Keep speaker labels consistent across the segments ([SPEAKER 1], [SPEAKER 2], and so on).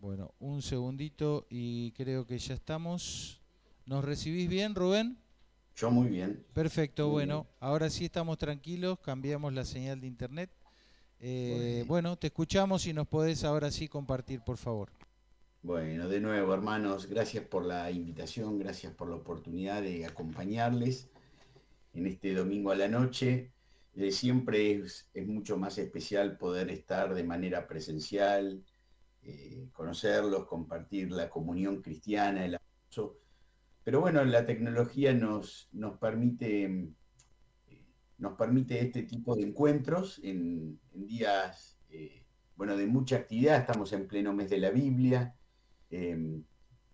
[SPEAKER 1] Bueno, un segundito y creo que ya estamos. ¿Nos recibís bien, Rubén?
[SPEAKER 2] Yo muy bien,
[SPEAKER 1] Perfecto,
[SPEAKER 2] muy bien.
[SPEAKER 1] bueno, ahora sí estamos tranquilos, cambiamos la señal de internet.
[SPEAKER 2] Bueno,
[SPEAKER 1] Bueno, te escuchamos y nos podés ahora sí compartir, por favor.
[SPEAKER 2] bueno, de nuevo, hermanos, gracias por la invitación, gracias por la oportunidad de acompañarles en este domingo a la noche. Siempre es mucho más especial poder estar de manera presencial, conocerlos, compartir la comunión cristiana, el abrazo. Pero bueno, la tecnología nos permite este tipo de encuentros en días, bueno, de mucha actividad. Estamos en pleno mes de la Biblia, eh,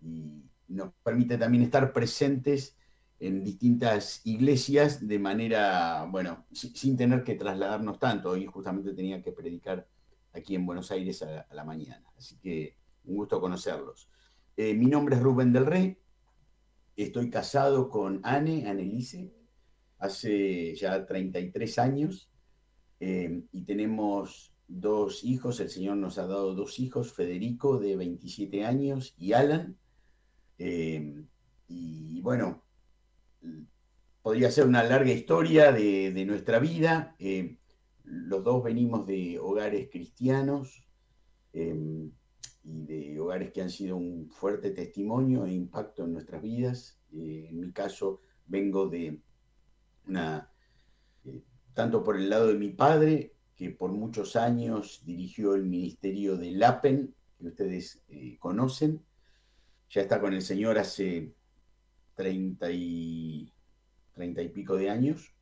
[SPEAKER 2] y nos permite también estar presentes en distintas iglesias de manera, bueno, sin tener que trasladarnos tanto. Hoy justamente tenía que predicar aquí en Buenos Aires a la mañana, así que un gusto conocerlos. Mi nombre es Rubén del Rey, estoy casado con Annelise, hace ya 33 años, y tenemos dos hijos. El Señor nos ha dado dos hijos, Federico de 27 años y Alan. eh, y bueno, podría ser una larga historia de nuestra vida. Los dos venimos de hogares cristianos, eh, y de hogares que han sido un fuerte testimonio e impacto en nuestras vidas. En mi caso, vengo de una tanto por el lado de mi padre, que por muchos años dirigió el ministerio de LAPEN, que ustedes conocen. Ya está con el Señor hace 30 y, 30 y pico de años,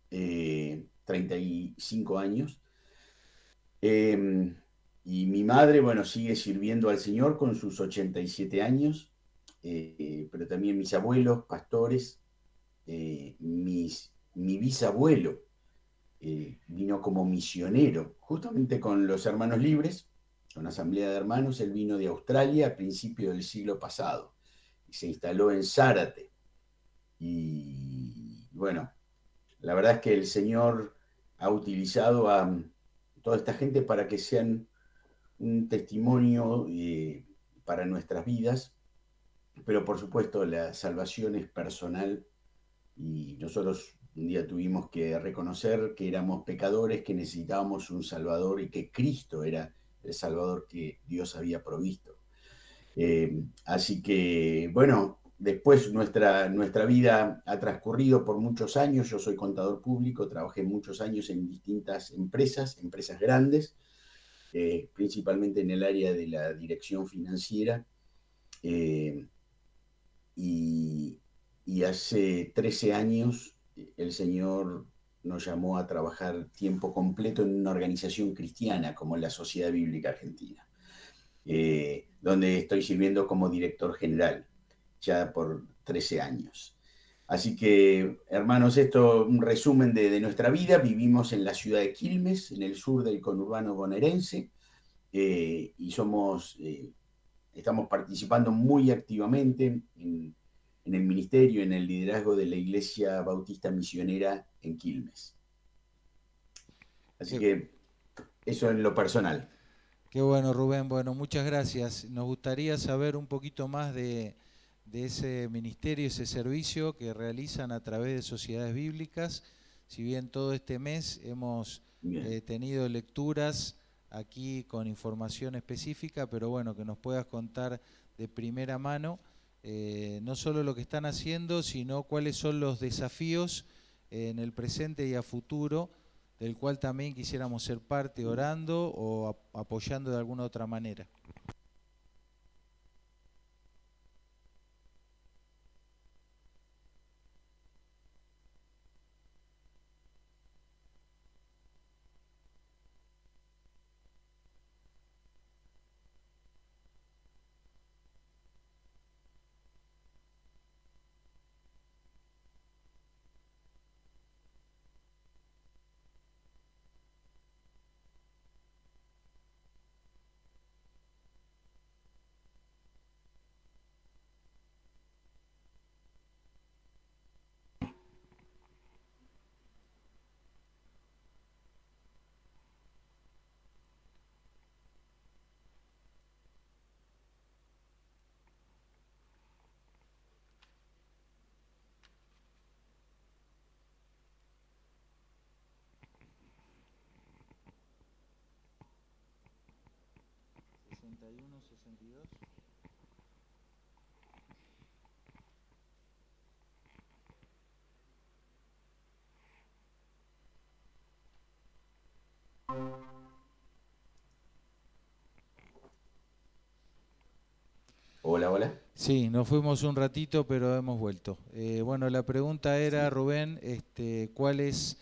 [SPEAKER 2] 35 años. Eh, y mi madre, bueno, sigue sirviendo al Señor con sus 87 años, pero también mis abuelos, pastores, mi bisabuelo vino como misionero, justamente con los Hermanos Libres, con la Asamblea de Hermanos. Él vino de Australia a principios del siglo pasado y se instaló en Zárate. Y bueno, la verdad es que el Señor ha utilizado a toda esta gente para que sean un testimonio para nuestras vidas, pero por supuesto la salvación es personal. Y nosotros un día tuvimos que reconocer que éramos pecadores, que necesitábamos un Salvador y que Cristo era el Salvador que Dios había provisto. Así que, bueno, después nuestra vida ha transcurrido por muchos años. Yo soy contador público, trabajé muchos años en distintas empresas grandes, principalmente en el área de la dirección financiera. Eh, y, y hace 13 años el Señor nos llamó a trabajar tiempo completo en una organización cristiana como la Sociedad Bíblica Argentina, donde estoy sirviendo como director general ya por 13 años. Así que, hermanos, esto es un resumen de nuestra vida. Vivimos en la ciudad de Quilmes, en el sur del conurbano bonaerense, y estamos participando muy activamente en el ministerio, en el liderazgo de la Iglesia Bautista Misionera en Quilmes. Así
[SPEAKER 1] Qué,
[SPEAKER 2] que eso en lo personal.
[SPEAKER 1] qué bueno, Rubén. Bueno, muchas gracias. Nos gustaría saber un poquito más de ese ministerio, ese servicio que realizan a través de sociedades bíblicas. Si bien todo este mes hemos
[SPEAKER 2] Bien.
[SPEAKER 1] tenido lecturas aquí con información específica, pero bueno, que nos puedas contar de primera mano no solo lo que están haciendo, sino cuáles son los desafíos en el presente y a futuro, del cual también quisiéramos ser parte orando o apoyando de alguna otra manera. 61-62.
[SPEAKER 2] Hola, hola.
[SPEAKER 1] Sí, nos fuimos un ratito, pero hemos vuelto. Bueno, la pregunta era,
[SPEAKER 2] Sí,
[SPEAKER 1] Rubén, ¿cuál es,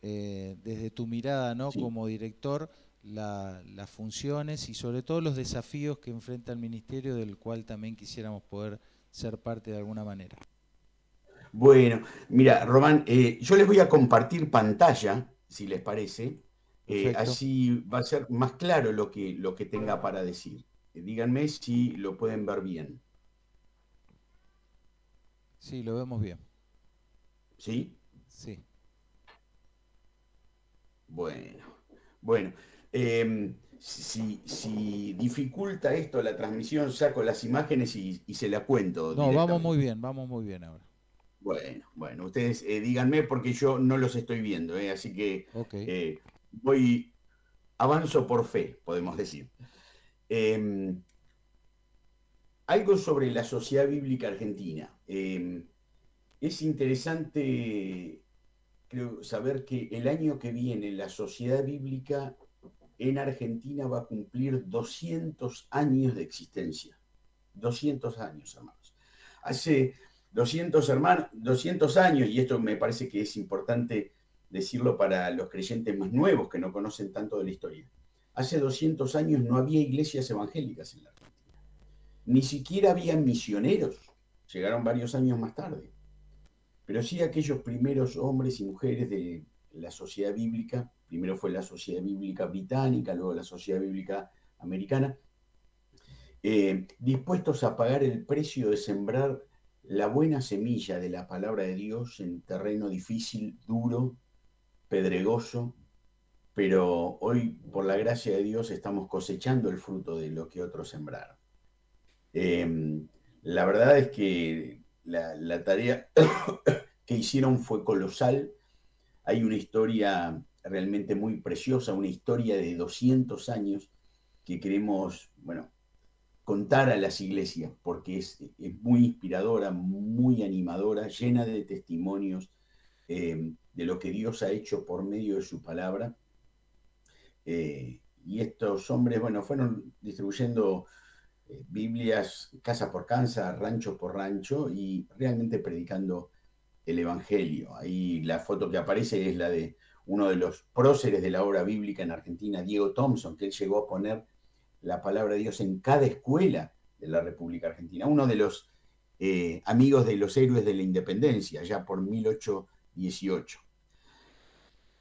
[SPEAKER 1] desde tu mirada, ¿no?
[SPEAKER 2] sí.
[SPEAKER 1] como director, las funciones y sobre todo los desafíos que enfrenta el ministerio, del cual también quisiéramos poder ser parte de alguna manera?
[SPEAKER 2] Bueno, mira, Román, yo les voy a compartir pantalla, si les parece.
[SPEAKER 1] Perfecto.
[SPEAKER 2] Así va a ser más claro lo que tenga para decir. Díganme si lo pueden ver bien.
[SPEAKER 1] Sí, lo vemos bien.
[SPEAKER 2] ¿Sí?
[SPEAKER 1] Sí.
[SPEAKER 2] Bueno, bueno. Si dificulta esto la transmisión, saco las imágenes y se la cuento
[SPEAKER 1] No,
[SPEAKER 2] directamente.
[SPEAKER 1] vamos muy bien ahora.
[SPEAKER 2] Bueno, ustedes díganme porque yo no los estoy viendo, así que
[SPEAKER 1] Ok.
[SPEAKER 2] eh, voy, avanzo por fe, podemos decir. Eh, Algo sobre la sociedad bíblica argentina. Es interesante, creo, saber que el año que viene la sociedad bíblica en Argentina va a cumplir 200 años de existencia. 200 años, hermanos. Hace 200 años, y esto me parece que es importante decirlo para los creyentes más nuevos que no conocen tanto de la historia. Hace 200 años no había iglesias evangélicas en la Argentina. Ni siquiera había misioneros. Llegaron varios años más tarde. Pero sí aquellos primeros hombres y mujeres de la sociedad bíblica, primero fue la sociedad bíblica británica, luego la sociedad bíblica americana, dispuestos a pagar el precio de sembrar la buena semilla de la palabra de Dios en terreno difícil, duro, pedregoso, pero hoy, por la gracia de Dios, estamos cosechando el fruto de lo que otros sembraron. Eh, la verdad es que la tarea que hicieron fue colosal. Hay una historia realmente muy preciosa, una historia de 200 años que queremos, bueno, contar a las iglesias, porque es muy inspiradora, muy animadora, llena de testimonios de lo que Dios ha hecho por medio de su palabra. Y estos hombres, bueno, fueron distribuyendo Biblias casa por casa, rancho por rancho, y realmente predicando el Evangelio. Ahí la foto que aparece es la de uno de los próceres de la obra bíblica en Argentina, Diego Thompson, que él llegó a poner la palabra de Dios en cada escuela de la República Argentina. Uno de los amigos de los héroes de la independencia, ya por 1818.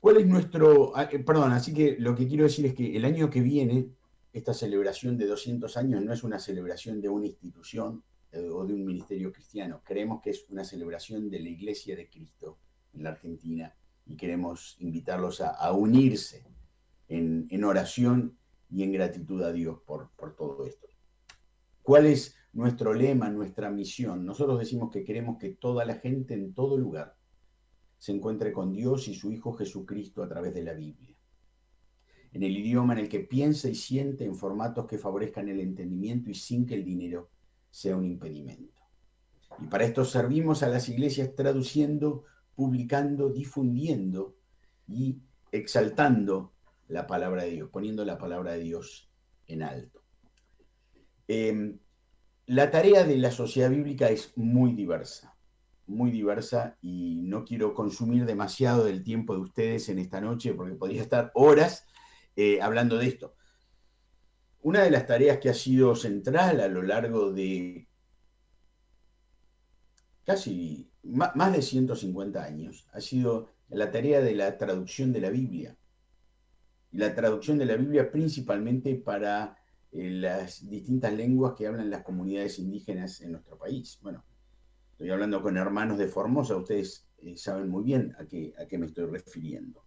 [SPEAKER 2] ¿Cuál es nuestro... perdón, así que lo que quiero decir es que el año que viene, esta celebración de 200 años no es una celebración de una institución o de un ministerio cristiano. Creemos que es una celebración de la Iglesia de Cristo en la Argentina y queremos invitarlos a unirse en oración y en gratitud a Dios por todo esto. ¿Cuál es nuestro lema, nuestra misión? Nosotros decimos que queremos que toda la gente en todo lugar se encuentre con Dios y su Hijo Jesucristo a través de la Biblia, en el idioma en el que piensa y siente, en formatos que favorezcan el entendimiento y sin que el dinero sea un impedimento. Y para esto servimos a las iglesias traduciendo, publicando, difundiendo y exaltando la palabra de Dios, poniendo la palabra de Dios en alto. Eh, la tarea de la sociedad bíblica es muy diversa y no quiero consumir demasiado del tiempo de ustedes en esta noche porque podría estar horas hablando de esto. Una de las tareas que ha sido central a lo largo de casi más de 150 años ha sido la tarea de la traducción de la Biblia. Y la traducción de la Biblia principalmente para las distintas lenguas que hablan las comunidades indígenas en nuestro país. Bueno, estoy hablando con hermanos de Formosa, ustedes saben muy bien a qué me estoy refiriendo.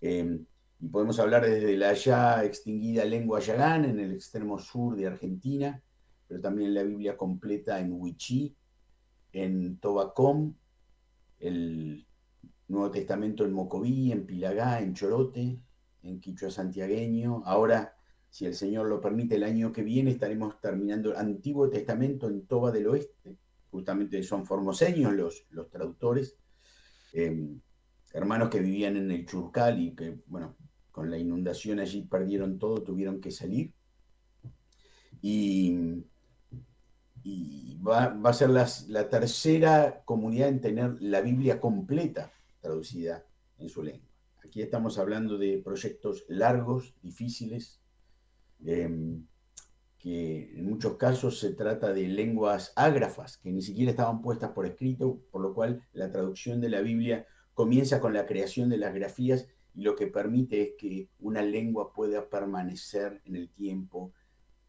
[SPEAKER 2] Eh, y podemos hablar desde la ya extinguida lengua yagán en el extremo sur de Argentina, pero también la Biblia completa en Huichí, en Tobacom, el Nuevo Testamento en Mocoví, en Pilagá, en Chorote, en Quichua santiagueño. Ahora si el Señor lo permite, el año que viene estaremos terminando el Antiguo Testamento en Toba del Oeste. Justamente son formoseños los traductores, eh, hermanos que vivían en el Churcal y que, bueno, con la inundación allí perdieron todo, tuvieron que salir. Y, va a ser la tercera comunidad en tener la Biblia completa traducida en su lengua. Aquí estamos hablando de proyectos largos, difíciles, eh, que en muchos casos se trata de lenguas ágrafas que ni siquiera estaban puestas por escrito, por lo cual la traducción de la Biblia comienza con la creación de las grafías y lo que permite es que una lengua pueda permanecer en el tiempo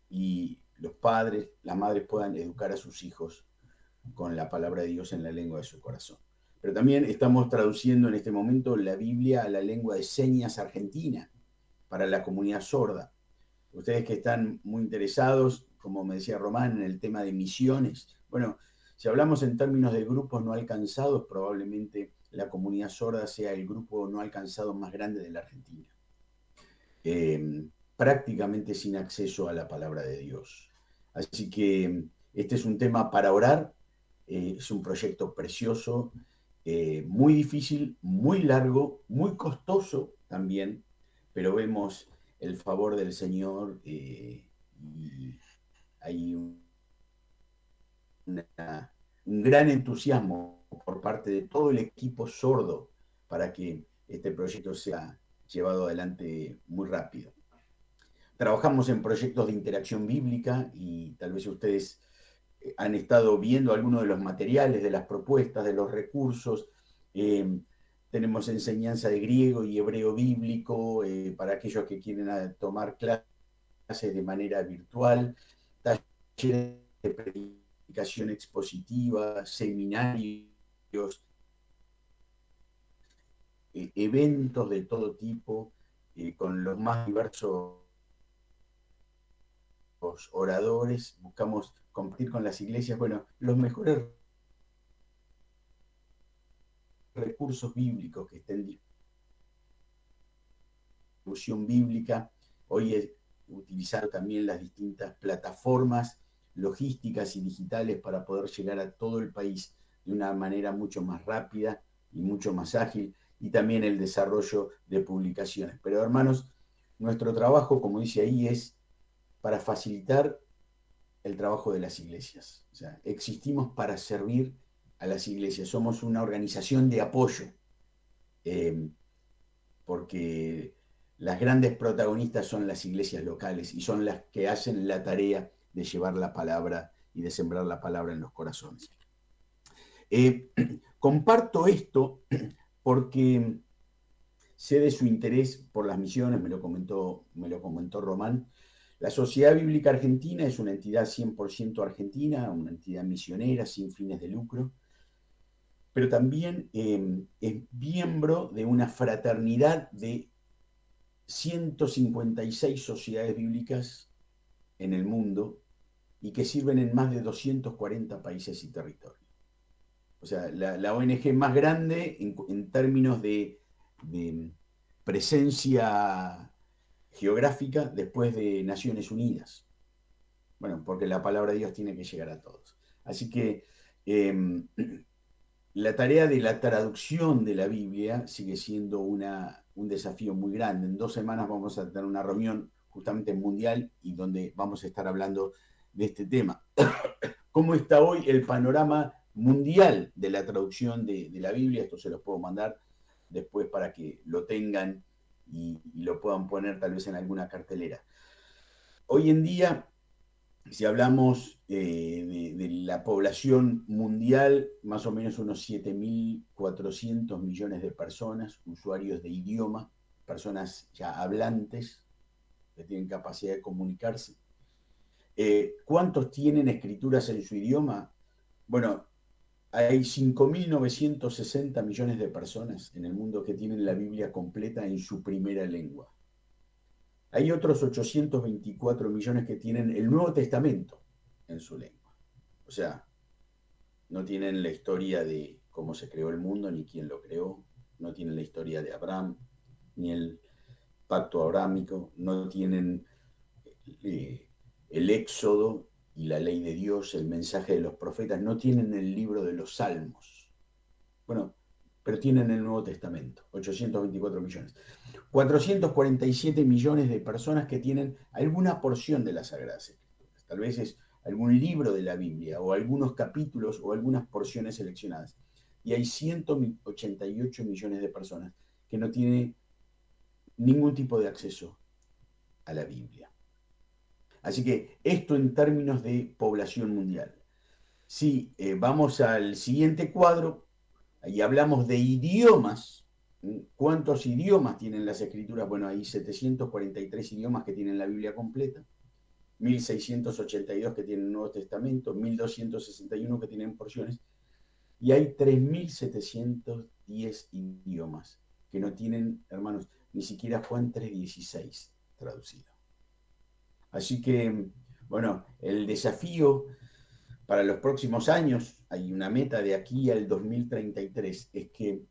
[SPEAKER 2] y los padres, las madres puedan educar a sus hijos con la palabra de Dios en la lengua de su corazón. Pero también estamos traduciendo en este momento la Biblia a la lengua de señas argentina para la comunidad sorda. Ustedes que están muy interesados, como me decía Román, en el tema de misiones. Bueno, si hablamos en términos de grupos no alcanzados, probablemente la comunidad sorda sea el grupo no alcanzado más grande de la Argentina. Prácticamente sin acceso a la palabra de Dios. Así que este es un tema para orar, es un proyecto precioso, muy difícil, muy largo, muy costoso también, pero vemos el favor del Señor y hay un gran entusiasmo por parte de todo el equipo sordo para que este proyecto sea llevado adelante muy rápido. Trabajamos en proyectos de interacción bíblica y tal vez ustedes han estado viendo algunos de los materiales, de las propuestas, de los recursos. Tenemos enseñanza de griego y hebreo bíblico para aquellos que quieren tomar clases de manera virtual, talleres de predicación expositiva, seminarios, eventos de todo tipo, con los más diversos oradores, buscamos compartir con las iglesias, bueno, los mejores recursos bíblicos que estén en distribución bíblica. Hoy es utilizar también las distintas plataformas logísticas y digitales para poder llegar a todo el país de una manera mucho más rápida y mucho más ágil, y también el desarrollo de publicaciones. Pero hermanos, nuestro trabajo, como dice ahí, es para facilitar el trabajo de las iglesias. O sea, existimos para servir a las iglesias. Somos una organización de apoyo, eh, porque las grandes protagonistas son las iglesias locales y son las que hacen la tarea de llevar la palabra y de sembrar la palabra en los corazones. Comparto esto porque sé de su interés por las misiones, me lo comentó Román. La Sociedad Bíblica Argentina es una entidad 100% argentina, una entidad misionera sin fines de lucro, pero también es miembro de una fraternidad de 156 sociedades bíblicas en el mundo y que sirven en más de 240 países y territorios. O sea, la ONG más grande en términos de presencia geográfica después de Naciones Unidas. Bueno, porque la palabra de Dios tiene que llegar a todos. Así que la tarea de la traducción de la Biblia sigue siendo un desafío muy grande. En 2 semanas vamos a tener una reunión justamente mundial y donde vamos a estar hablando de este tema. ¿Cómo está hoy el panorama mundial de la traducción de la Biblia? Esto se los puedo mandar después para que lo tengan y lo puedan poner tal vez en alguna cartelera. Hoy en día, si hablamos de la población mundial, más o menos unos 7.400 millones de personas, usuarios de idioma, personas ya hablantes, que tienen capacidad de comunicarse. ¿Cuántos tienen escrituras en su idioma? Bueno, hay 5.960 millones de personas en el mundo que tienen la Biblia completa en su primera lengua. Hay otros 824 millones que tienen el Nuevo Testamento en su lengua. O sea, no tienen la historia de cómo se creó el mundo, ni quién lo creó, no tienen la historia de Abraham, ni el pacto abrámico, no tienen el Éxodo y la ley de Dios, el mensaje de los profetas, no tienen el libro de los Salmos. Bueno, pero tienen el Nuevo Testamento, 824 millones. 447 millones de personas que tienen alguna porción de las Sagradas Escrituras. Tal vez es algún libro de la Biblia o algunos capítulos o algunas porciones seleccionadas. Y hay 188 millones de personas que no tienen ningún tipo de acceso a la Biblia. Así que esto en términos de población mundial. Si vamos al siguiente cuadro y hablamos de idiomas, ¿cuántos idiomas tienen las escrituras? Bueno, hay 743 idiomas que tienen la Biblia completa, 1682 que tienen el Nuevo Testamento, 1261 que tienen porciones, y hay 3710 idiomas que no tienen, hermanos, ni siquiera Juan 3:16 traducido. Así que, bueno, el desafío para los próximos años, hay una meta de aquí al 2033, es que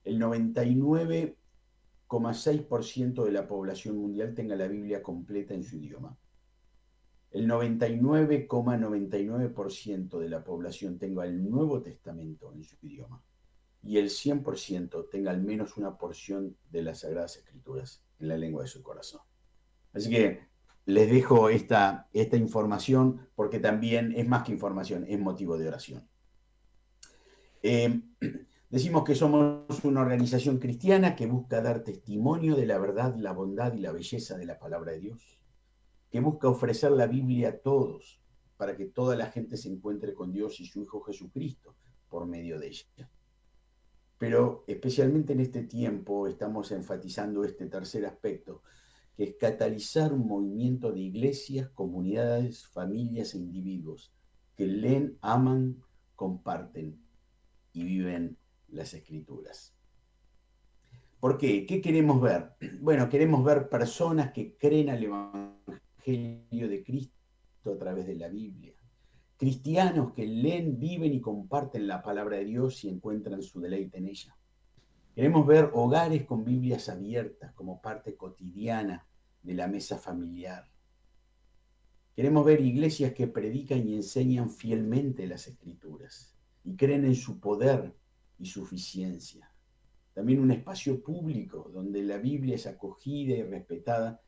[SPEAKER 2] el 99,6% de la población mundial tenga la Biblia completa en su idioma. El 99,99% de la población tenga el Nuevo Testamento en su idioma. Y el 100% tenga al menos una porción de las Sagradas Escrituras en la lengua de su corazón. Así que les dejo esta información porque también es más que información, es motivo de oración. Decimos que somos una organización cristiana que busca dar testimonio de la verdad, la bondad y la belleza de la palabra de Dios, que busca ofrecer la Biblia a todos para que toda la gente se encuentre con Dios y su Hijo Jesucristo por medio de ella. Pero especialmente en este tiempo estamos enfatizando este tercer aspecto, que es catalizar un movimiento de iglesias, comunidades, familias e individuos que leen, aman, comparten y viven las Escrituras. ¿Por qué? ¿Qué queremos ver? Bueno, queremos ver personas que creen al Evangelio de Cristo a través de la Biblia. Cristianos que leen, viven y comparten la palabra de Dios y encuentran su deleite en ella. Queremos ver hogares con Biblias abiertas como parte cotidiana de la mesa familiar. Queremos ver iglesias que predican y enseñan fielmente las Escrituras y creen en su poder y suficiencia. También un espacio público donde la Biblia es acogida y respetada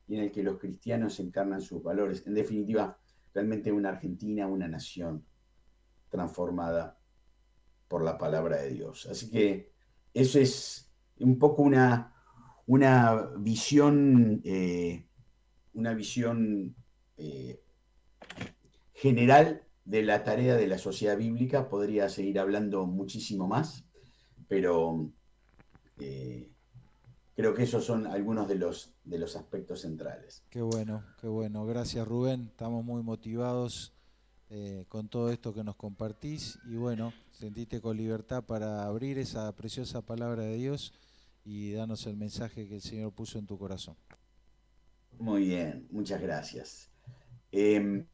[SPEAKER 2] y en el que los cristianos encarnan sus valores. En definitiva, realmente una Argentina, una nación transformada por la palabra de Dios. Así que eso es un poco una visión, general de la tarea de la sociedad bíblica. Podría seguir hablando muchísimo más, pero creo que esos son algunos de los aspectos centrales.
[SPEAKER 1] Qué bueno, qué bueno. Gracias, Rubén. Estamos muy motivados con todo esto que nos compartís y bueno, sentite con libertad para abrir esa preciosa palabra de Dios y darnos el mensaje que el Señor puso en tu corazón.
[SPEAKER 2] Muy bien, muchas gracias. Eh,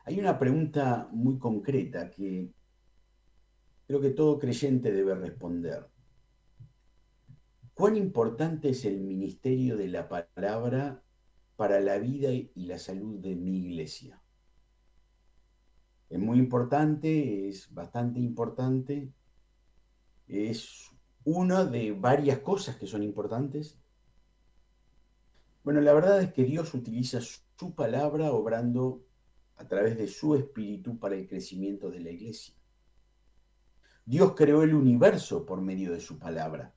[SPEAKER 2] Hay una pregunta muy concreta que creo que todo creyente debe responder. ¿Cuán importante es el ministerio de la palabra para la vida y la salud de mi iglesia? Es muy importante, es bastante importante, es una de varias cosas que son importantes. Bueno, la verdad es que Dios utiliza su palabra obrando a través de su espíritu para el crecimiento de la iglesia. Dios creó el universo por medio de su palabra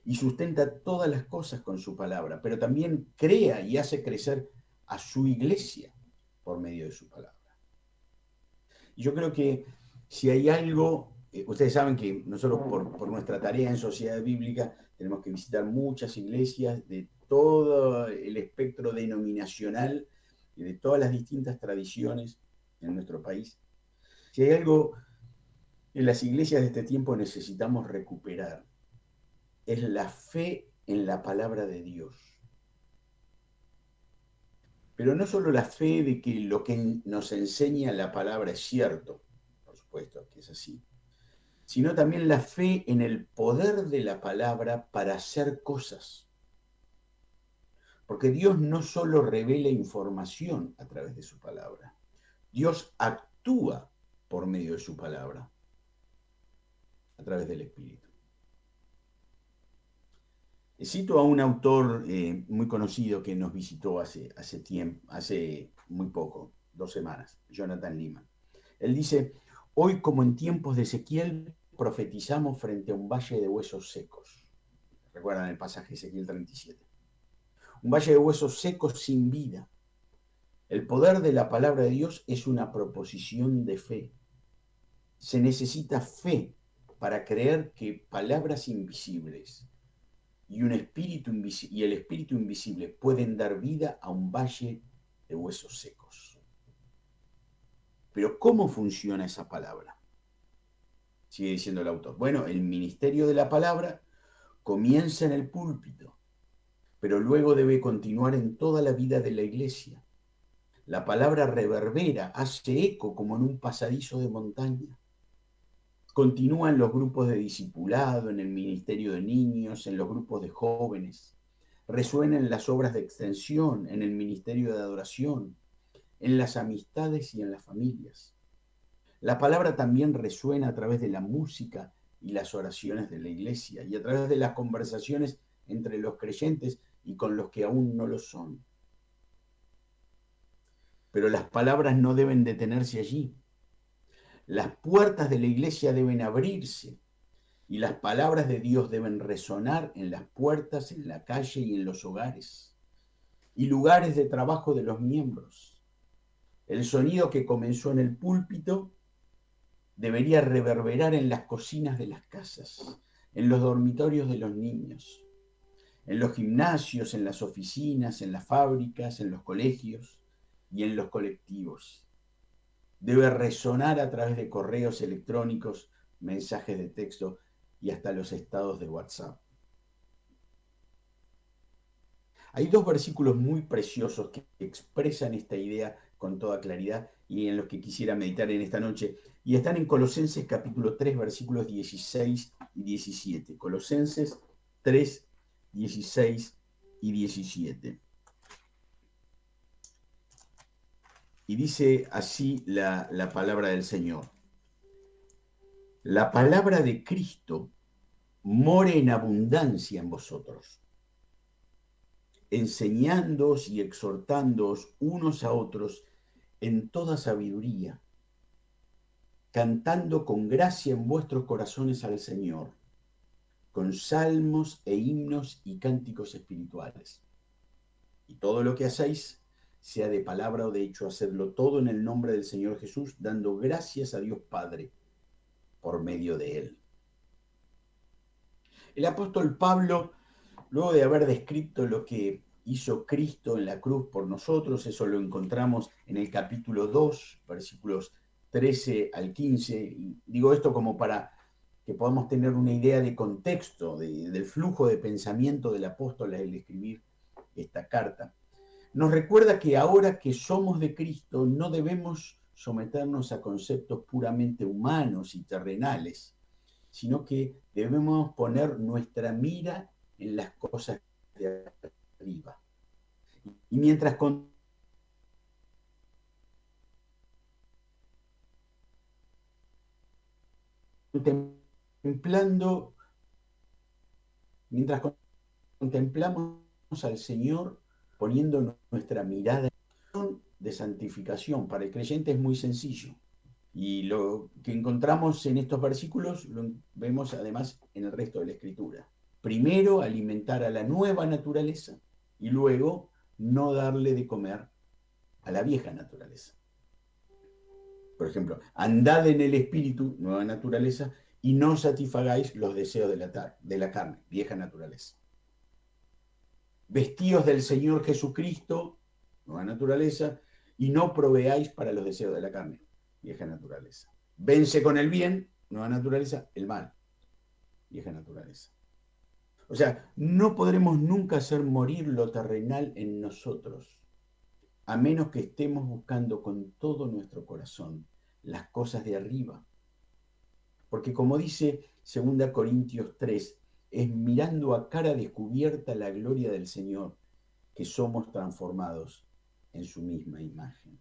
[SPEAKER 2] y sustenta todas las cosas con su palabra, pero también crea y hace crecer a su iglesia por medio de su palabra. Y yo creo que si hay algo, ustedes saben que nosotros por nuestra tarea en Sociedad Bíblica tenemos que visitar muchas iglesias de todo el espectro denominacional y de todas las distintas tradiciones en nuestro país. Si hay algo en las iglesias de este tiempo necesitamos recuperar, es la fe en la palabra de Dios. Pero no solo la fe de que lo que nos enseña la palabra es cierto, por supuesto que es así, sino también la fe en el poder de la palabra para hacer cosas. Porque Dios no solo revela información a través de su palabra, Dios actúa por medio de su palabra, a través del Espíritu. Cito a un autor muy conocido que nos visitó hace muy poco, 2 semanas, Jonathan Leeman. Él dice, hoy como en tiempos de Ezequiel, profetizamos frente a un valle de huesos secos. ¿Recuerdan el pasaje de Ezequiel 37? Un valle de huesos secos sin vida. El poder de la palabra de Dios es una proposición de fe. Se necesita fe para creer que palabras invisibles y el espíritu invisible pueden dar vida a un valle de huesos secos. Pero ¿cómo funciona esa palabra? Sigue diciendo el autor. Bueno, el ministerio de la palabra comienza en el púlpito, pero luego debe continuar en toda la vida de la iglesia. La palabra reverbera, hace eco como en un pasadizo de montaña. Continúa en los grupos de discipulado, en el ministerio de niños, en los grupos de jóvenes. Resuena en las obras de extensión, en el ministerio de adoración, en las amistades y en las familias. La palabra también resuena a través de la música y las oraciones de la iglesia y a través de las conversaciones entre los creyentes y con los que aún no lo son. Pero las palabras no deben detenerse allí. Las puertas de la iglesia deben abrirse y las palabras de Dios deben resonar en las puertas, en la calle y en los hogares y lugares de trabajo de los miembros. El sonido que comenzó en el púlpito debería reverberar en las cocinas de las casas, en los dormitorios de los niños, en los gimnasios, en las oficinas, en las fábricas, en los colegios y en los colectivos. Debe resonar a través de correos electrónicos, mensajes de texto y hasta los estados de WhatsApp. Hay 2 versículos muy preciosos que expresan esta idea con toda claridad y en los que quisiera meditar en esta noche. Y están en Colosenses capítulo 3, versículos 16 y 17. Colosenses 3, 16 y 17. Y dice así la palabra del Señor. La palabra de Cristo more en abundancia en vosotros, enseñándoos y exhortándoos unos a otros en toda sabiduría, cantando con gracia en vuestros corazones al Señor, con salmos e himnos y cánticos espirituales. Y todo lo que hacéis, sea de palabra o de hecho, hacedlo todo en el nombre del Señor Jesús, dando gracias a Dios Padre por medio de Él. El apóstol Pablo, luego de haber descrito lo que hizo Cristo en la cruz por nosotros, eso lo encontramos en el capítulo 2, versículos 13 al 15, y digo esto como para que podamos tener una idea de contexto, del flujo de pensamiento del apóstol al escribir esta carta. Nos recuerda que ahora que somos de Cristo no debemos someternos a conceptos puramente humanos y terrenales, sino que debemos poner nuestra mira en las cosas de arriba. Y mientras contemplamos al Señor poniendo nuestra mirada de santificación. Para el creyente es muy sencillo. Y lo que encontramos en estos versículos lo vemos además en el resto de la Escritura. Primero, alimentar a la nueva naturaleza y luego no darle de comer a la vieja naturaleza. Por ejemplo, andad en el espíritu, nueva naturaleza, y no satisfagáis los deseos de la carne, vieja naturaleza. Vestíos del Señor Jesucristo, nueva naturaleza, y no proveáis para los deseos de la carne, vieja naturaleza. Vence con el bien, nueva naturaleza, el mal, vieja naturaleza. O sea, no podremos nunca hacer morir lo terrenal en nosotros, a menos que estemos buscando con todo nuestro corazón las cosas de arriba. Porque como dice 2 Corintios 3, es mirando a cara descubierta la gloria del Señor que somos transformados en su misma imagen.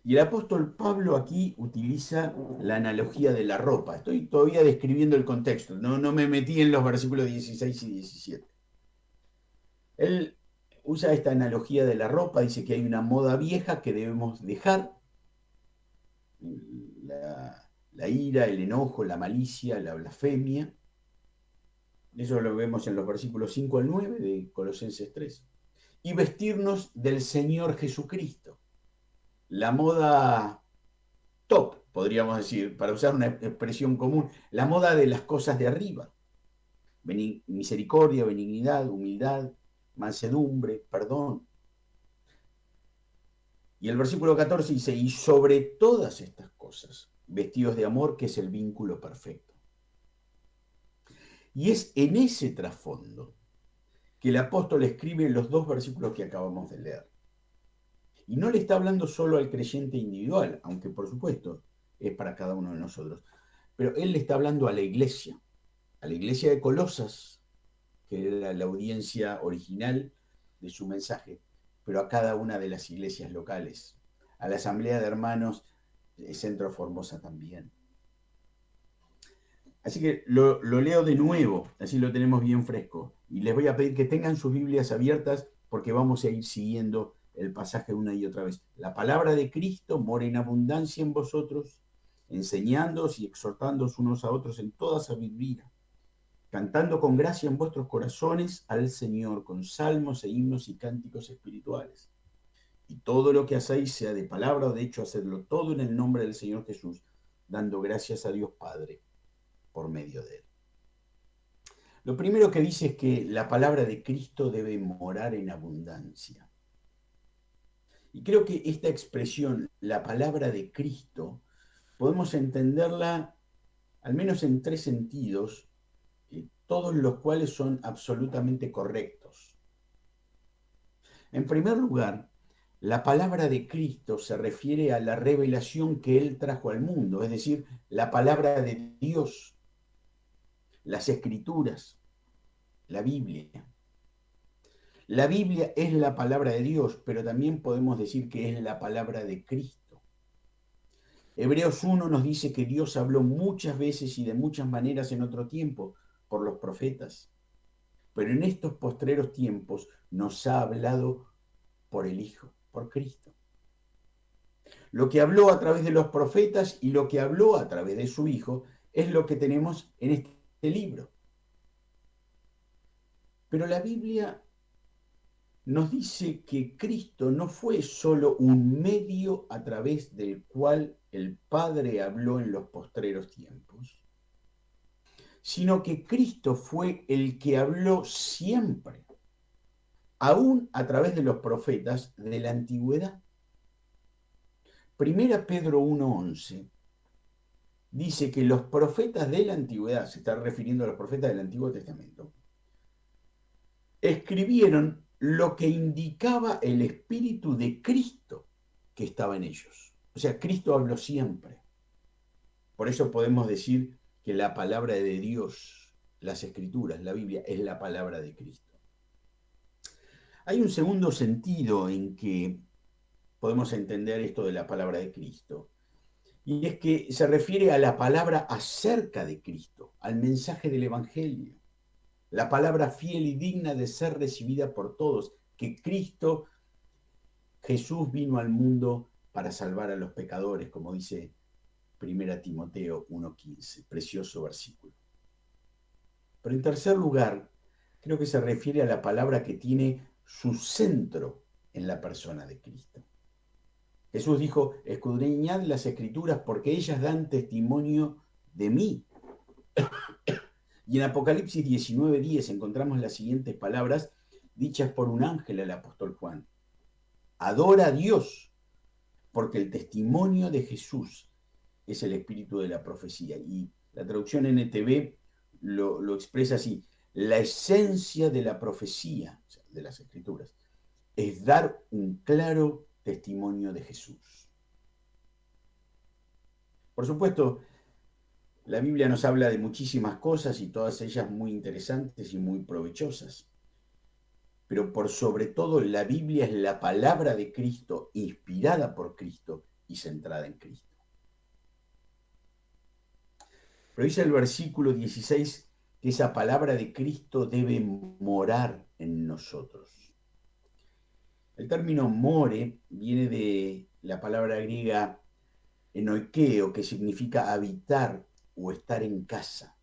[SPEAKER 2] Y el apóstol Pablo aquí utiliza la analogía de la ropa. Estoy todavía describiendo el contexto, no me metí en los versículos 16 y 17. Él usa esta analogía de la ropa, dice que hay una moda vieja que debemos dejar, la ira, el enojo, la malicia, la blasfemia. Eso lo vemos en los versículos 5 al 9 de Colosenses 3. Y vestirnos del Señor Jesucristo. La moda top, podríamos decir, para usar una expresión común, la moda de las cosas de arriba. Misericordia, benignidad, humildad, mansedumbre, perdón. Y el versículo 14 dice, y sobre todas estas cosas, vestidos de amor, que es el vínculo perfecto. Y es en ese trasfondo que el apóstol escribe los dos versículos que acabamos de leer. Y no le está hablando solo al creyente individual, aunque por supuesto es para cada uno de nosotros, pero él le está hablando a la iglesia de Colosas, que era la audiencia original de su mensaje, pero a cada una de las iglesias locales, a la Asamblea de Hermanos de Centro Formosa también. Así que lo leo de nuevo, así lo tenemos bien fresco. Y les voy a pedir que tengan sus Biblias abiertas porque vamos a ir siguiendo el pasaje una y otra vez. La palabra de Cristo mora en abundancia en vosotros, enseñándoos y exhortándoos unos a otros en toda sabiduría, cantando con gracia en vuestros corazones al Señor, con salmos e himnos y cánticos espirituales. Y todo lo que hacéis, sea de palabra o de hecho, hacedlo todo en el nombre del Señor Jesús, dando gracias a Dios Padre por medio de él. Lo primero que dice es que la palabra de Cristo debe morar en abundancia. Y creo que esta expresión, la palabra de Cristo, podemos entenderla al menos en tres sentidos, todos los cuales son absolutamente correctos. En primer lugar, la palabra de Cristo se refiere a la revelación que Él trajo al mundo, es decir, la palabra de Dios, las Escrituras, la Biblia. La Biblia es la palabra de Dios, pero también podemos decir que es la palabra de Cristo. Hebreos 1 nos dice que Dios habló muchas veces y de muchas maneras en otro tiempo por los profetas, pero en estos postreros tiempos nos ha hablado por el Hijo, por Cristo. Lo que habló a través de los profetas y lo que habló a través de su Hijo es lo que tenemos en este libro. Pero la Biblia nos dice que Cristo no fue solo un medio a través del cual el Padre habló en los postreros tiempos, sino que Cristo fue el que habló siempre, aún a través de los profetas de la antigüedad. Primera Pedro 1:11 dice que los profetas de la antigüedad, se está refiriendo a los profetas del Antiguo Testamento, escribieron lo que indicaba el Espíritu de Cristo que estaba en ellos. O sea, Cristo habló siempre. Por eso podemos decir que la palabra de Dios, las Escrituras, la Biblia, es la palabra de Cristo. Hay un segundo sentido en que podemos entender esto de la palabra de Cristo, y es que se refiere a la palabra acerca de Cristo, al mensaje del Evangelio. La palabra fiel y digna de ser recibida por todos, que Cristo Jesús vino al mundo para salvar a los pecadores, como dice 1 Timoteo 1:15, precioso versículo. Pero en tercer lugar, creo que se refiere a la palabra que tiene su centro en la persona de Cristo. Jesús dijo, escudriñad las Escrituras porque ellas dan testimonio de mí. Y en Apocalipsis 19:10 encontramos las siguientes palabras dichas por un ángel al apóstol Juan. Adora a Dios, porque el testimonio de Jesús es el espíritu de la profecía. Y la traducción NTV lo expresa así. La esencia de la profecía, o sea, de las Escrituras, es dar un claro testimonio de Jesús. Por supuesto, la Biblia nos habla de muchísimas cosas y todas ellas muy interesantes y muy provechosas. pero por sobre todo la Biblia es la palabra de Cristo, inspirada por Cristo y centrada en Cristo. Pero dice el versículo 16 que esa palabra de Cristo debe morar en nosotros. El término more viene de la palabra griega enoikeo, que significa habitar o estar en casa.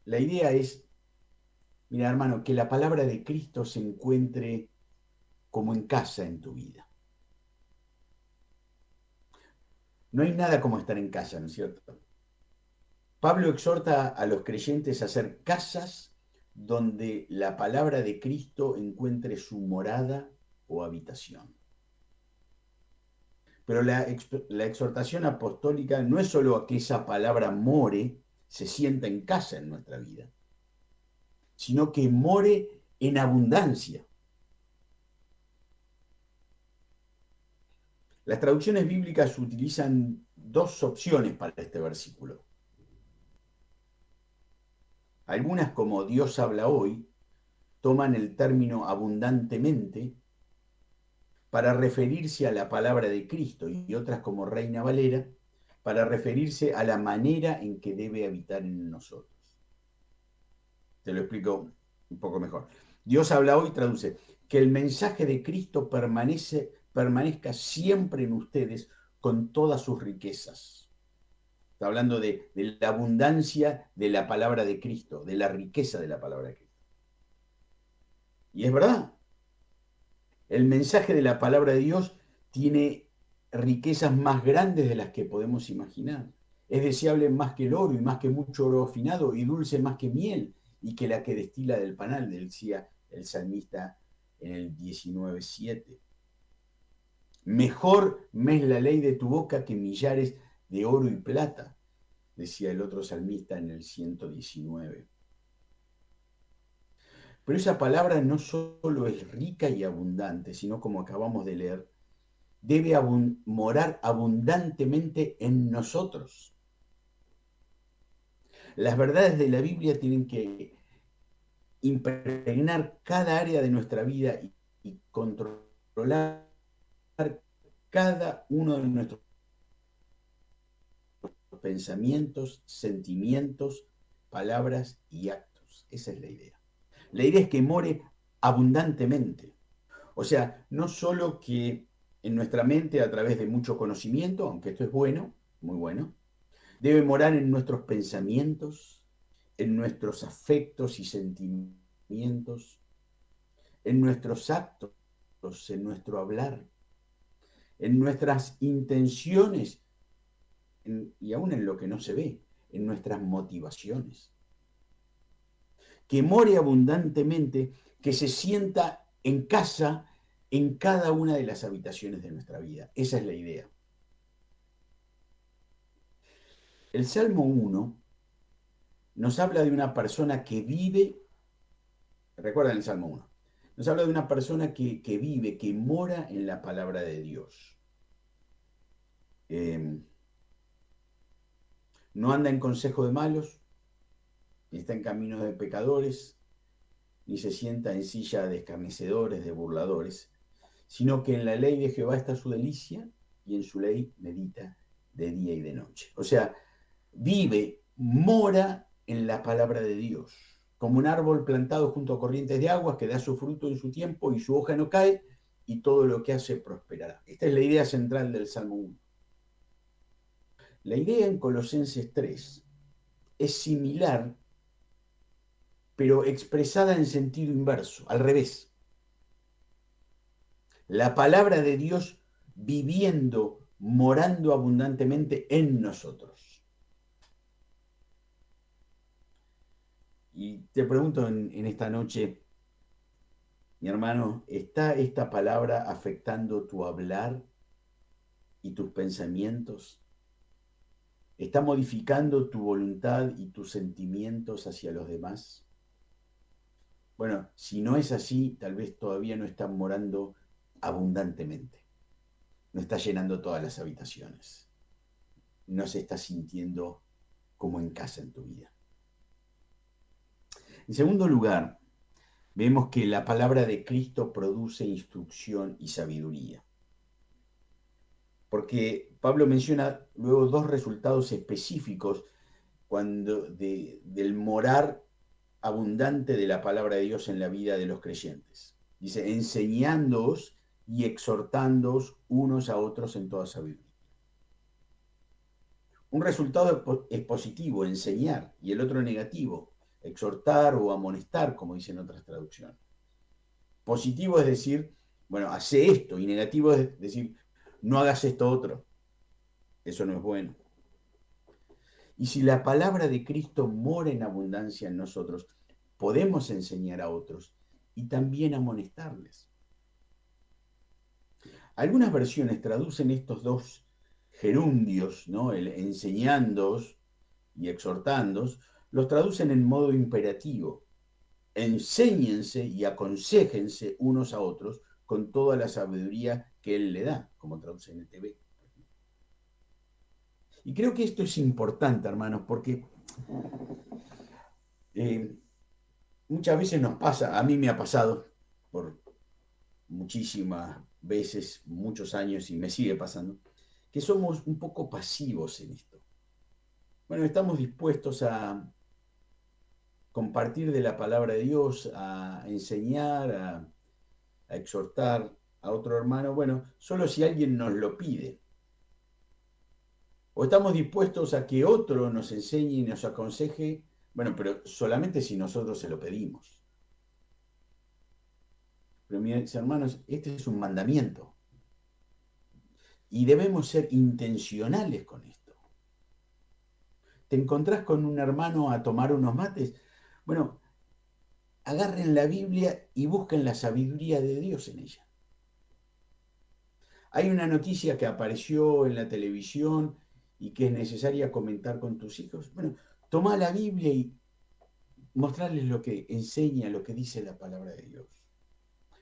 [SPEAKER 2] La idea es, mira hermano, que la palabra de Cristo se encuentre como en casa en tu vida. No hay nada como estar en casa, ¿no es cierto? Pablo exhorta a los creyentes a hacer casas donde la palabra de Cristo encuentre su morada o habitación. Pero la exhortación apostólica no es solo a que esa palabra more, se sienta en casa en nuestra vida, sino que more en abundancia. Las traducciones bíblicas utilizan dos opciones para este versículo. Algunas, como Dios habla hoy, toman el término abundantemente para referirse a la palabra de Cristo, y otras, como Reina Valera, para referirse a la manera en que debe habitar en nosotros. Te lo explico un poco mejor. Dios habla hoy, traduce, que el mensaje de Cristo permanezca siempre en ustedes con todas sus riquezas. Está hablando de la abundancia de la palabra de Cristo, de la riqueza de la palabra de Cristo. Y es verdad, el mensaje de la palabra de Dios tiene riquezas más grandes de las que podemos imaginar. Es deseable más que el oro y más que mucho oro afinado y dulce más que miel y que la que destila del panal, decía el salmista en el 19:7. Mejor me es la ley de tu boca que millares de oro y plata, decía el otro salmista en el 119. Pero esa palabra no solo es rica y abundante, sino, como acabamos de leer, debe morar abundantemente en nosotros. Las verdades de la Biblia tienen que impregnar cada área de nuestra vida y controlar cada uno de nuestros pensamientos, sentimientos, palabras y actos. Esa es la idea. La idea es que more abundantemente. O sea, no solo que en nuestra mente a través de mucho conocimiento, aunque esto es bueno, muy bueno, debe morar en nuestros pensamientos, en nuestros afectos y sentimientos, en nuestros actos, en nuestro hablar, en nuestras intenciones y aún en lo que no se ve, en nuestras motivaciones. Que more abundantemente, que se sienta en casa en cada una de las habitaciones de nuestra vida. Esa es la idea. El Salmo 1 nos habla de una persona que vive, recuerdan el Salmo 1, nos habla de una persona que vive, que mora en la palabra de Dios. No anda en consejo de malos, ni está en caminos de pecadores, ni se sienta en silla de escarnecedores, de burladores, sino que en la ley de Jehová está su delicia y en su ley medita de día y de noche. O sea, vive, mora en la palabra de Dios, como un árbol plantado junto a corrientes de aguas que da su fruto en su tiempo y su hoja no cae y todo lo que hace prosperará. Esta es la idea central del Salmo 1. La idea en Colosenses 3 es similar, pero expresada en sentido inverso, al revés. La palabra de Dios viviendo, morando abundantemente en nosotros. Y te pregunto en esta noche, mi hermano, ¿está esta palabra afectando tu hablar y tus pensamientos? ¿Está modificando tu voluntad y tus sentimientos hacia los demás? Bueno, si no es así, tal vez todavía no están morando abundantemente. No está llenando todas las habitaciones. No se está sintiendo como en casa en tu vida. En segundo lugar, vemos que la palabra de Cristo produce instrucción y sabiduría. Porque Pablo menciona luego dos resultados específicos del morar abundante de la palabra de Dios en la vida de los creyentes. Dice, enseñándoos y exhortándoos unos a otros en toda sabiduría. Un resultado es positivo, enseñar, y el otro negativo, exhortar o amonestar, como dicen otras traducciones. Positivo es decir, bueno, hace esto, y negativo es decir, no hagas esto otro. Eso no es bueno. Y si la palabra de Cristo mora en abundancia en nosotros, podemos enseñar a otros y también amonestarles. Algunas versiones traducen estos dos gerundios, ¿no? El enseñándoos y exhortándoos, los traducen en modo imperativo. Enséñense y aconséjense unos a otros con toda la sabiduría que Él le da, como traduce en el TV. Y creo que esto es importante, hermanos, porque muchas veces nos pasa, a mí me ha pasado por muchísimas veces, muchos años, y me sigue pasando, que somos un poco pasivos en esto. Bueno, estamos dispuestos a compartir de la palabra de Dios, a enseñar, a exhortar a otro hermano, bueno, solo si alguien nos lo pide. O estamos dispuestos a que otro nos enseñe y nos aconseje, bueno, pero solamente si nosotros se lo pedimos. Pero mis hermanos, este es un mandamiento. Y debemos ser intencionales con esto. ¿Te encontrás con un hermano a tomar unos mates? Bueno, agarren la Biblia y busquen la sabiduría de Dios en ella. Hay una noticia que apareció en la televisión y que es necesaria comentar con tus hijos. Bueno, toma la Biblia y mostrarles lo que enseña, lo que dice la palabra de Dios.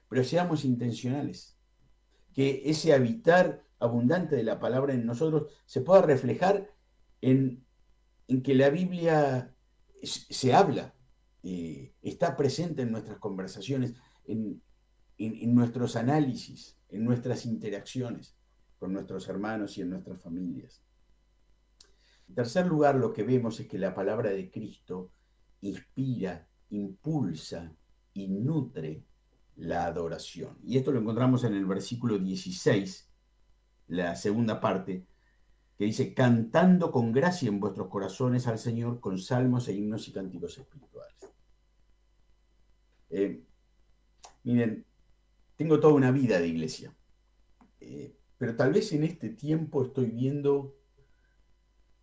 [SPEAKER 2] Pero seamos intencionales, que ese habitar abundante de la palabra en nosotros se pueda reflejar en que la Biblia se habla, está presente en nuestras conversaciones, en nuestros análisis, en nuestras interacciones con nuestros hermanos y en nuestras familias. En tercer lugar, lo que vemos es que la palabra de Cristo inspira, impulsa y nutre la adoración. Y esto lo encontramos en el versículo 16, la segunda parte, que dice, cantando con gracia en vuestros corazones al Señor con salmos e himnos y cánticos espirituales. Miren, tengo toda una vida de iglesia, pero tal vez en este tiempo estoy viendo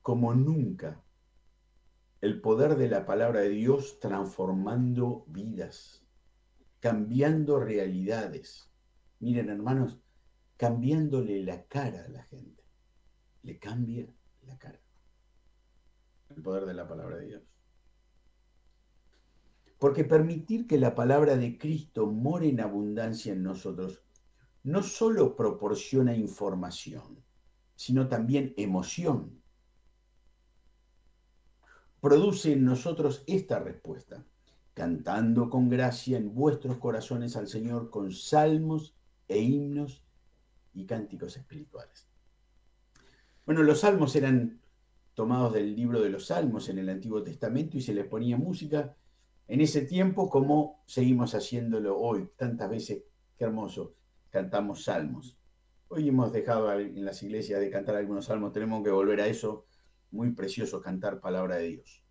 [SPEAKER 2] como nunca el poder de la palabra de Dios transformando vidas, cambiando realidades. Miren, hermanos, cambiándole la cara a la gente. Le cambia la cara. El poder de la palabra de Dios. Porque permitir que la palabra de Cristo more en abundancia en nosotros no solo proporciona información, sino también emoción. Produce en nosotros esta respuesta, cantando con gracia en vuestros corazones al Señor con salmos e himnos y cánticos espirituales. Bueno, los salmos eran tomados del libro de los Salmos en el Antiguo Testamento y se les ponía música en ese tiempo como seguimos haciéndolo hoy. Tantas veces, qué hermoso, cantamos salmos. Hoy hemos dejado en las iglesias de cantar algunos salmos, tenemos que volver a eso, muy precioso cantar palabra de Dios.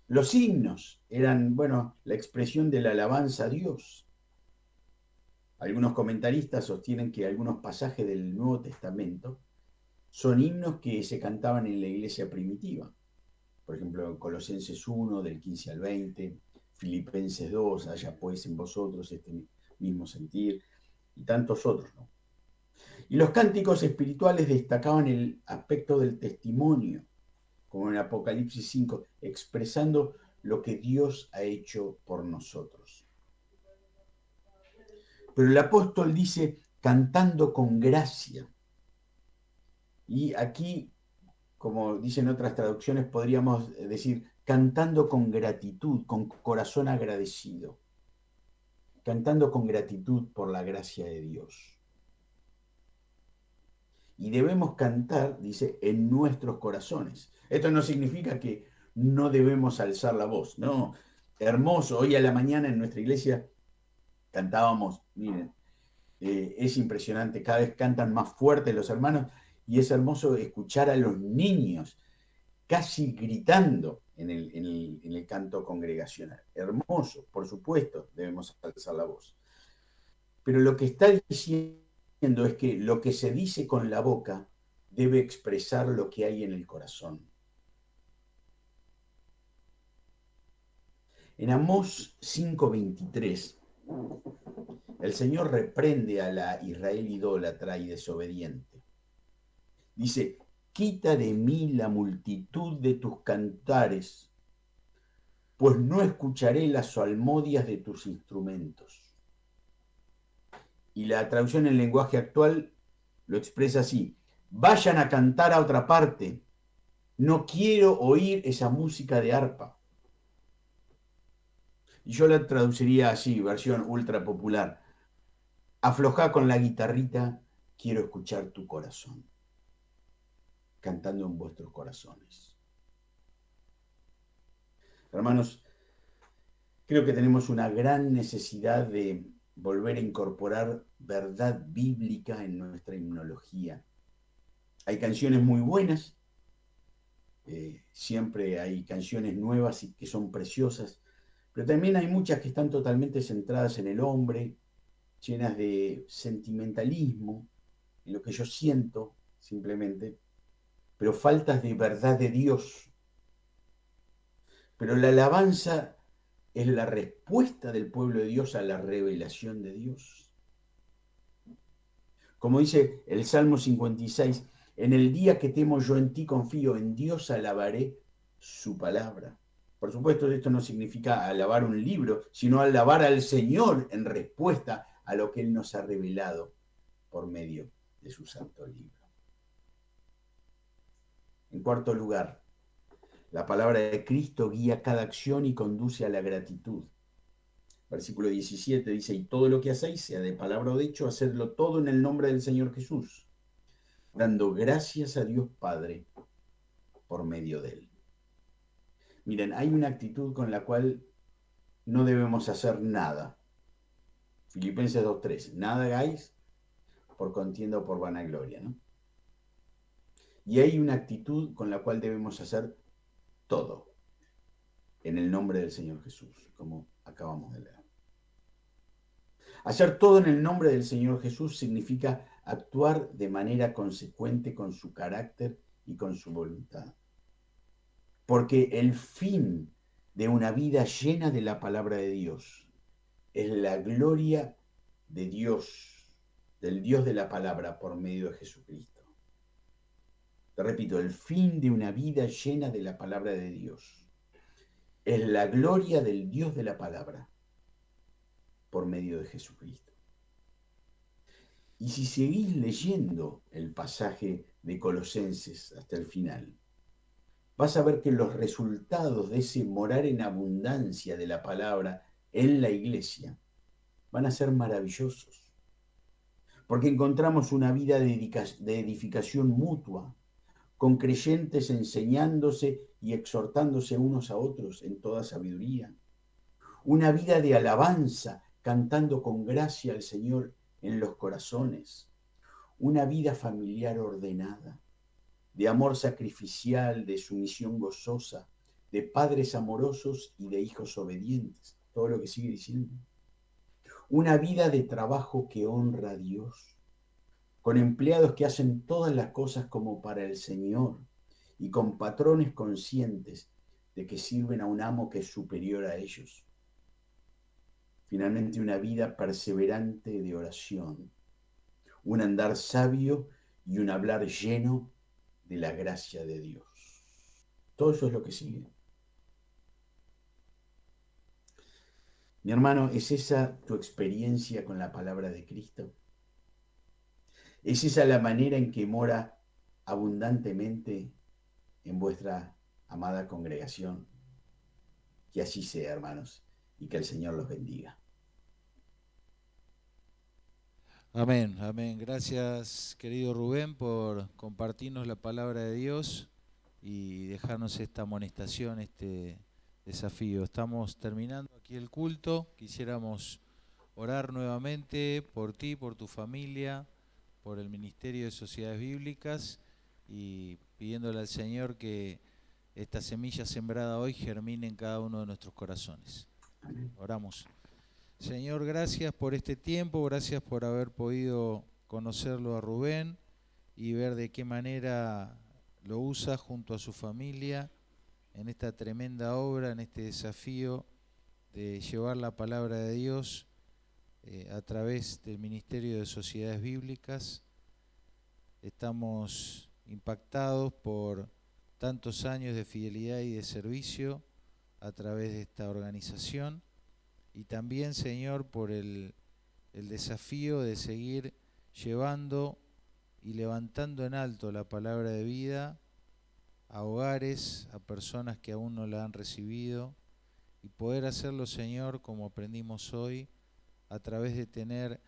[SPEAKER 2] Los himnos eran, bueno, la expresión de la alabanza a Dios. Algunos comentaristas sostienen que algunos pasajes del Nuevo Testamento son himnos que se cantaban en la iglesia primitiva. Por ejemplo, Colosenses 1, del 15 al 20, Filipenses 2, haya pues en vosotros este mismo sentir, y tantos otros, ¿no? Y los cánticos espirituales destacaban el aspecto del testimonio, como en Apocalipsis 5, expresando lo que Dios ha hecho por nosotros. Pero el apóstol dice, cantando con gracia. Y aquí, como dicen otras traducciones, podríamos decir, cantando con gratitud, con corazón agradecido. cantando con gratitud por la gracia de Dios. Y debemos cantar, dice, en nuestros corazones. Esto no significa que no debemos alzar la voz, no. Hermoso, hoy a la mañana en nuestra iglesia cantábamos, miren, es impresionante, cada vez cantan más fuerte los hermanos y es hermoso escuchar a los niños casi gritando en el canto congregacional. Hermoso, por supuesto, debemos alzar la voz. Pero lo que está diciendo es que lo que se dice con la boca debe expresar lo que hay en el corazón. En Amós 5:23, el Señor reprende a la Israel idólatra y desobediente. Dice, quita de mí la multitud de tus cantares, pues no escucharé las salmodias de tus instrumentos. Y la traducción en lenguaje actual lo expresa así, vayan a cantar a otra parte, no quiero oír esa música de arpa. Y yo la traduciría así, versión ultra popular, aflojá con la guitarrita, quiero escuchar tu corazón, cantando en vuestros corazones. Hermanos, creo que tenemos una gran necesidad de volver a incorporar verdad bíblica en nuestra himnología. Hay canciones muy buenas, siempre hay canciones nuevas y que son preciosas, pero también hay muchas que están totalmente centradas en el hombre, llenas de sentimentalismo, en lo que yo siento simplemente, pero faltas de verdad de Dios. Pero la alabanza es la respuesta del pueblo de Dios a la revelación de Dios. Como dice el Salmo 56, en el día que temo yo en ti confío, en Dios alabaré su palabra. Por supuesto, esto no significa alabar un libro, sino alabar al Señor en respuesta a lo que Él nos ha revelado por medio de su santo libro. En cuarto lugar, la palabra de Cristo guía cada acción y conduce a la gratitud. Versículo 17 dice, y todo lo que hacéis, sea de palabra o de hecho, hacedlo todo en el nombre del Señor Jesús, dando gracias a Dios Padre por medio de Él. Miren, hay una actitud con la cual no debemos hacer nada. Filipenses 2:3, nada hagáis por contienda o por vanagloria, ¿no? Y hay una actitud con la cual debemos hacer todo en el nombre del Señor Jesús, como acabamos de leer. Hacer todo en el nombre del Señor Jesús significa actuar de manera consecuente con su carácter y con su voluntad. Porque el fin de una vida llena de la palabra de Dios es la gloria de Dios, del Dios de la palabra por medio de Jesucristo. Te repito, el fin de una vida llena de la palabra de Dios es la gloria del Dios de la palabra por medio de Jesucristo. Y si seguís leyendo el pasaje de Colosenses hasta el final, vas a ver que los resultados de ese morar en abundancia de la palabra en la iglesia van a ser maravillosos. Porque encontramos una vida de edificación mutua, con creyentes enseñándose y exhortándose unos a otros en toda sabiduría. Una vida de alabanza, cantando con gracia al Señor en los corazones. Una vida familiar ordenada, de amor sacrificial, de sumisión gozosa, de padres amorosos y de hijos obedientes. Todo lo que sigue diciendo. Una vida de trabajo que honra a Dios, con empleados que hacen todas las cosas como para el Señor y con patrones conscientes de que sirven a un amo que es superior a ellos. Finalmente, una vida perseverante de oración, un andar sabio y un hablar lleno de la gracia de Dios. Todo eso es lo que sigue. Mi hermano, ¿es esa tu experiencia con la palabra de Cristo? ¿Es esa la manera en que mora abundantemente en vuestra amada congregación? Que así sea, hermanos, y que el Señor los bendiga.
[SPEAKER 1] Amén, amén. Gracias, querido Rubén, por compartirnos la palabra de Dios y dejarnos esta amonestación, este desafío. Estamos terminando aquí el culto. Quisiéramos orar nuevamente por ti, por tu familia, por el Ministerio de Sociedades Bíblicas y pidiéndole al Señor que esta semilla sembrada hoy germine en cada uno de nuestros corazones. Oramos. Señor, gracias por este tiempo, gracias por haber podido conocerlo a Rubén y ver de qué manera lo usa junto a su familia en esta tremenda obra, en este desafío de llevar la palabra de Dios a través del Ministerio de Sociedades Bíblicas. Estamos impactados por tantos años de fidelidad y de servicio a través de esta organización. Y también, Señor, por el desafío de seguir llevando y levantando en alto la palabra de vida a hogares, a personas que aún no la han recibido, y poder hacerlo, Señor, como aprendimos hoy, a través de tener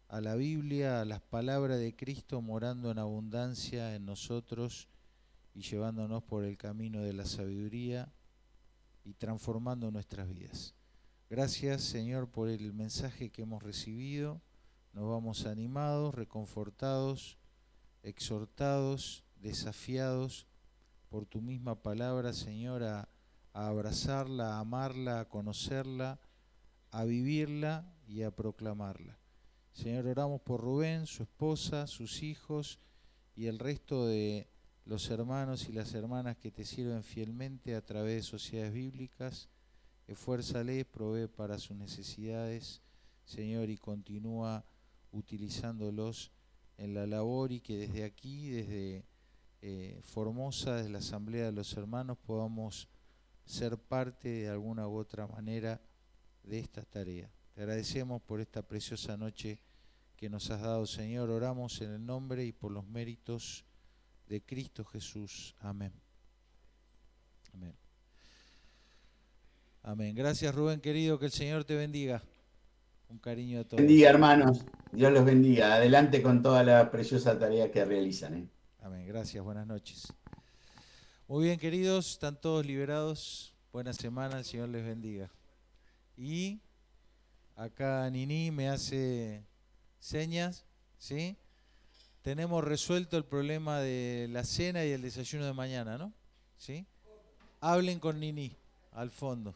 [SPEAKER 1] a la Biblia, a las palabras de Cristo morando en abundancia en nosotros y llevándonos por el camino de la sabiduría y transformando nuestras vidas. Gracias, Señor, por el mensaje que hemos recibido. Nos vamos animados, reconfortados, exhortados, desafiados por tu misma palabra, Señor, a abrazarla, a amarla, a conocerla, a vivirla y a proclamarla. Señor, oramos por Rubén, su esposa, sus hijos y el resto de los hermanos y las hermanas que te sirven fielmente a través de sociedades bíblicas. Esfuérzales, provee para sus necesidades, Señor, y continúa utilizándolos en la labor y que desde aquí, desde Formosa, desde la Asamblea de los Hermanos, podamos ser parte de alguna u otra manera de esta tarea. Te agradecemos por esta preciosa noche que nos has dado, Señor. Oramos en el nombre y por los méritos de Cristo Jesús. Amén. Amén. Amén. Gracias, Rubén, querido. Que el Señor te bendiga. Un cariño a todos.
[SPEAKER 2] Bendiga, hermanos. Dios los bendiga. Adelante con toda la preciosa tarea que realizan.
[SPEAKER 1] Amén. Gracias. Buenas noches. Muy bien, queridos. Están todos liberados. Buena semana. El Señor les bendiga. Y acá Nini me hace señas, ¿sí? Tenemos resuelto el problema de la cena y el desayuno de mañana, ¿no? ¿Sí? Hablen con Nini al fondo.